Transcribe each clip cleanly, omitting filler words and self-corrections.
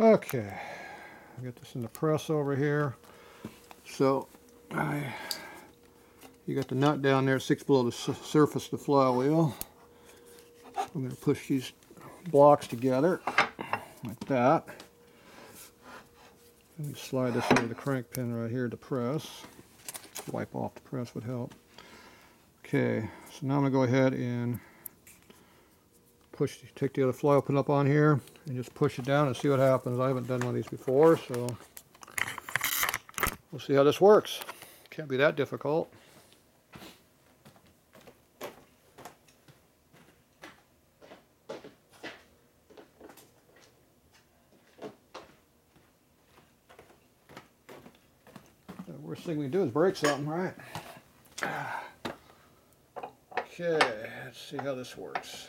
Okay, I get this in the press over here. So you got the nut down there, 6 below the surface of the flywheel. I'm going to push these blocks together like that. Let me slide this over the crank pin right here to press. Wipe off the press would help. Okay, so now I'm going to go ahead and take the other flywheel pin up on here and just push it down and see what happens. I haven't done one of these before, so we'll see how this works. Can't be that difficult. The worst thing we can do is break something, right? Okay, let's see how this works.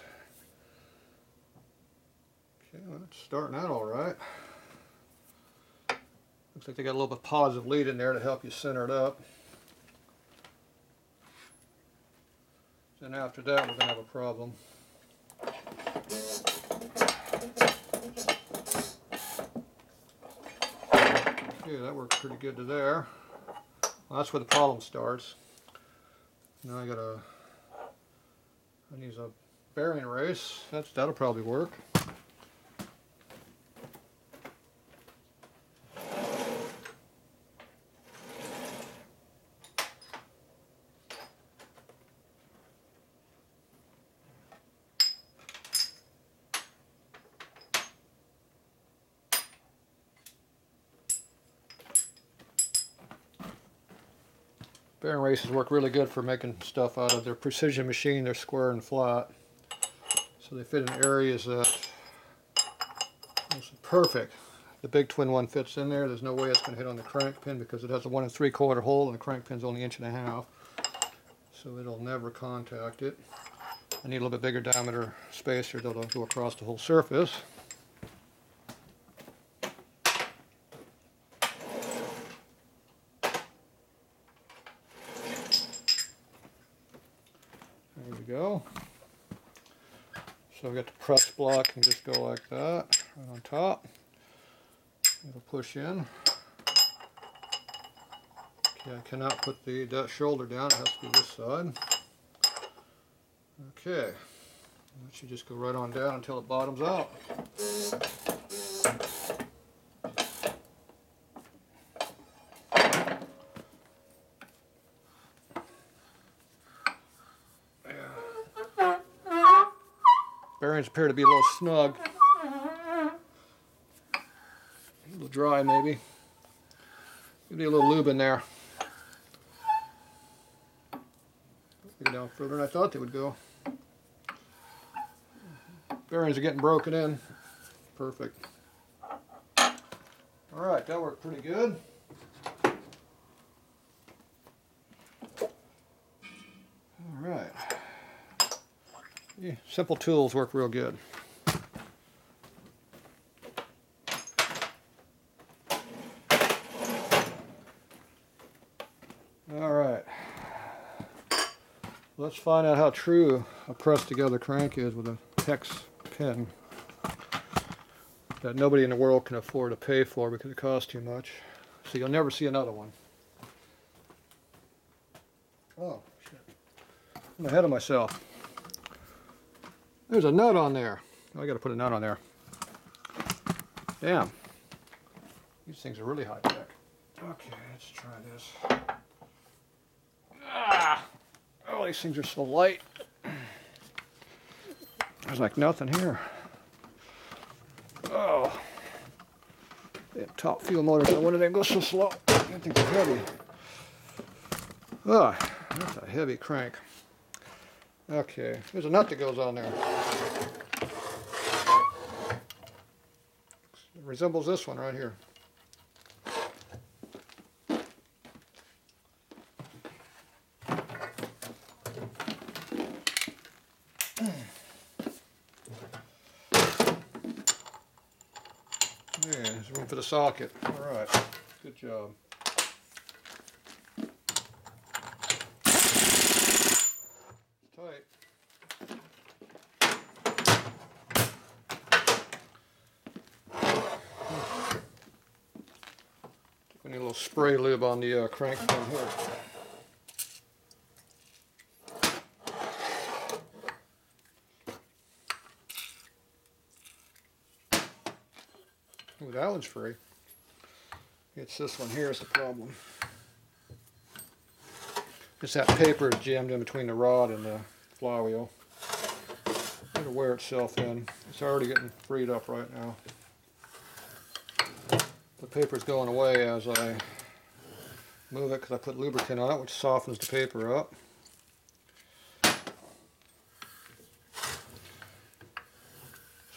Okay, well, it's starting out all right. Looks like they got a little bit of positive lead in there to help you center it up. Then after that, we're going to have a problem. Okay, that works pretty good to there. Well, that's where the problem starts. Now I need a bearing race. That'll probably work. Bearing races work really good for making stuff out of their precision machine. They're square and flat, so they fit in areas that is perfect. The big twin one fits in there. There's no way it's going to hit on the crank pin because it has a 1 3/4 hole and the crank pin's only 1.5 inches, so it'll never contact it. I need a little bit bigger diameter spacer that'll go across the whole surface. There we go. So we got the press block and just go like that, right on top. It'll push in. Okay, I cannot put that shoulder down, it has to be this side. Okay, that should just go right on down until it bottoms out. Bearings appear to be a little snug. A little dry maybe. Maybe a little lube in there. They go down further than I thought they would go. Bearings are getting broken in. Perfect. Alright, that worked pretty good. Alright. Yeah, simple tools work real good. Alright. Let's find out how true a pressed together crank is with a hex pin that nobody in the world can afford to pay for because it costs too much. So you'll never see another one. Oh, shit. I'm ahead of myself. There's a nut on there. Oh, I gotta put a nut on there. Damn. These things are really high tech. Okay, let's try this. Ah! Oh, these things are so light. There's like nothing here. Oh. They have top fuel motors. No wonder they go so slow. That thing's heavy. Ah, that's a heavy crank. Okay, there's a nut that goes on there. It resembles this one right here. Yeah, there's room for the socket. All right, good job. Tight. need a little spray lube on the crank pin here. Ooh, that one's free. It's this one here is the problem. It's that paper jammed in between the rod and the flywheel. It'll wear itself in. It's already getting freed up right now. The paper's going away as I move it because I put lubricant on it, which softens the paper up.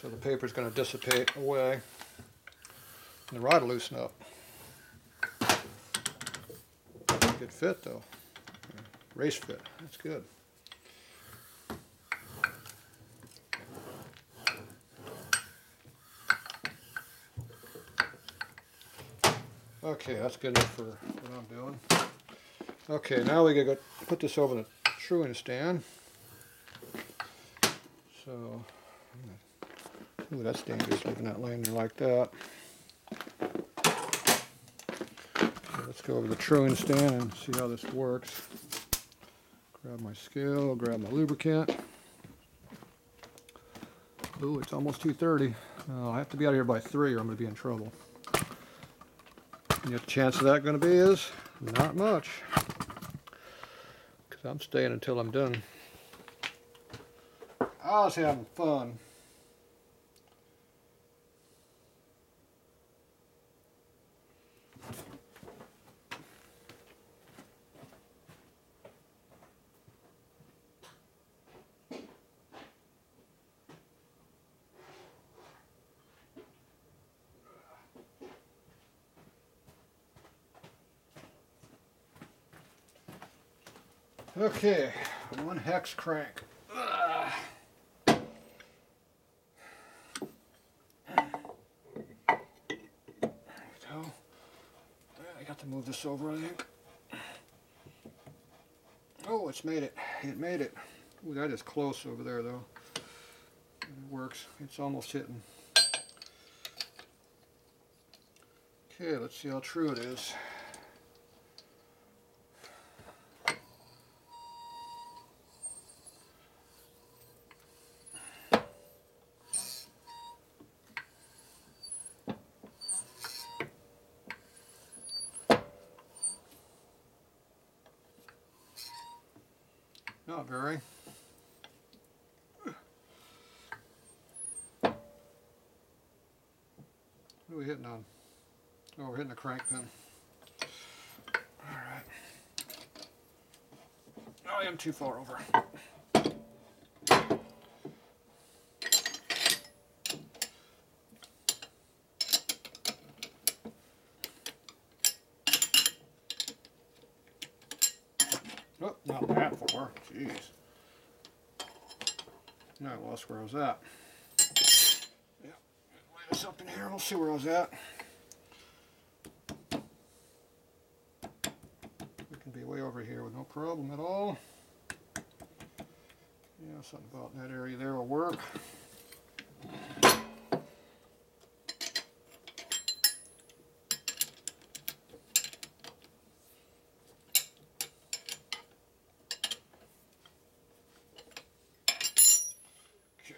So the paper's going to dissipate away. And the rod will loosen up. Good fit though. Race fit. That's good. Okay, that's good enough for what I'm doing. Okay, now we gotta put this over the truing stand. So, ooh, that's dangerous leaving that laying there like that. Okay, let's go over the truing stand and see how this works. Grab my scale, grab my lubricant. Ooh, it's almost 2:30. I have to be out of here by 3 or I'm going to be in trouble. And the chance of that going to be is not much. Because I'm staying until I'm done. I was having fun. Okay, one hex crank. There we go. I got to move this over, I think. Oh, it's made it. It made it. Ooh, that is close over there, though. It works. It's almost hitting. Okay, let's see how true it is. Not very. What are we hitting on? Oh, we're hitting the crank pin. Alright. I am too far over. Oh, not that far. Jeez. Now I lost where I was at. Yeah, lay this up in here and we'll see where I was at. We can be way over here with no problem at all. Yeah, something about in that area there will work. Okay.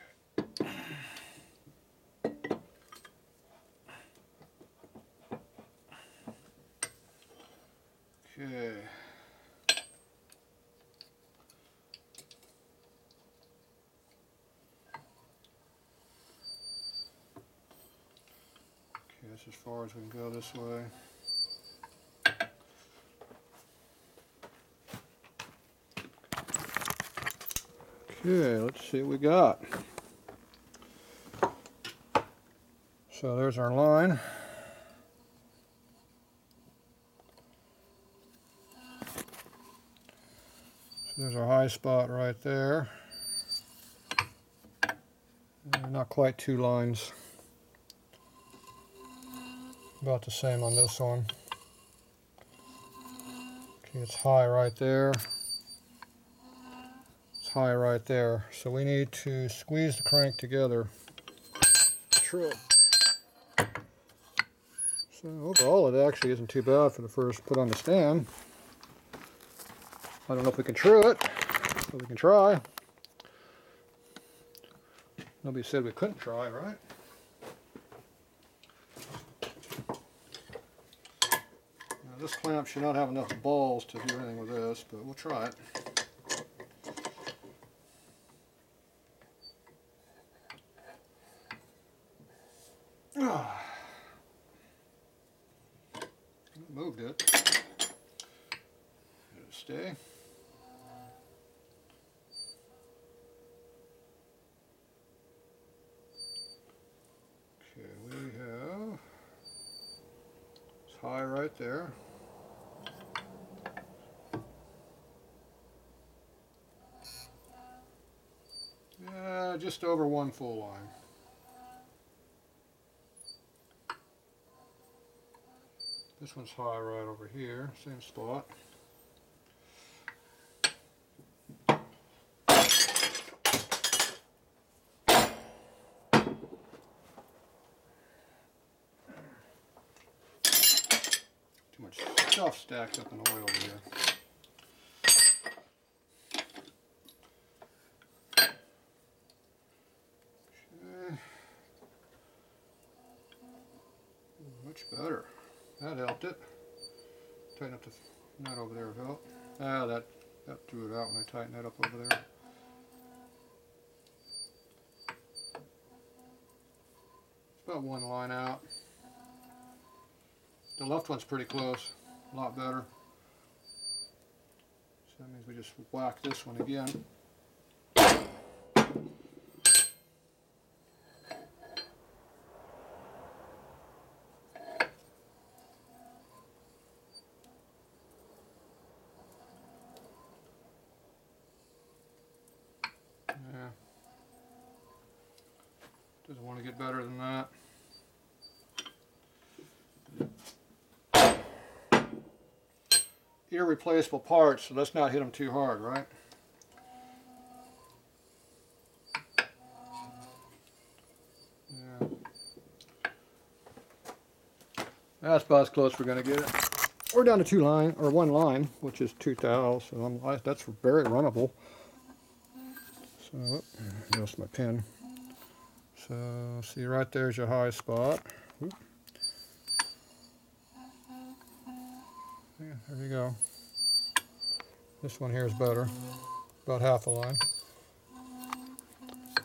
Okay, that's as far as we can go this way. Okay, let's see what we got. So there's our line. So there's our high spot right there. Not quite 2 lines. About the same on this one. Okay, it's high right there. It's high right there. So we need to squeeze the crank together. True. So So overall it actually isn't too bad for the first put on the stand. I don't know if we can true it, but we can try. Nobody said we couldn't try, right? Now this clamp should not have enough balls to do anything with this, but we'll try it. Moved it. It'll stay. Okay, we have, it's high right there. Yeah, just over one full line. This one's high right over here, same spot. Too much stuff stacked up in the way over here. Okay. Much better. That helped it. Tighten up the nut over there helped. Ah, that threw it out when I tightened that up over there. It's about one line out. The left one's pretty close, a lot better. So that means we just whack this one again. Yeah. Doesn't want to get better than that. Irreplaceable parts, so let's not hit them too hard, right? Yeah. That's about as close as we're going to get it. We're down to one line, which is 2 thou, so that's very runnable. So, there's my pin. So, see right there's your high spot. Oop. Yeah, there you go. This one here is better, about half a line.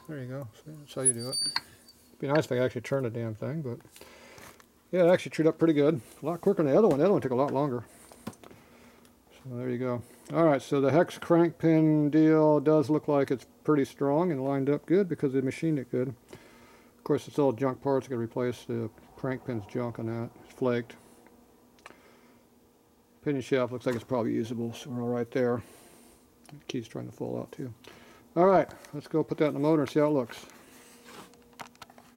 There you go. See, that's how you do it. It'd be nice if I could actually turn the damn thing, but yeah, it actually turned up pretty good. A lot quicker than the other one. The other one took a lot longer. So there you go. All right, so the hex crank pin deal does look like it's pretty strong and lined up good because they machined it good. Of course, it's all junk parts. I'm going to replace the crank pin's junk on that. It's flaked. Pinion shaft looks like it's probably usable, so we're all right there. The key's trying to fall out too. All right, let's go put that in the motor and see how it looks.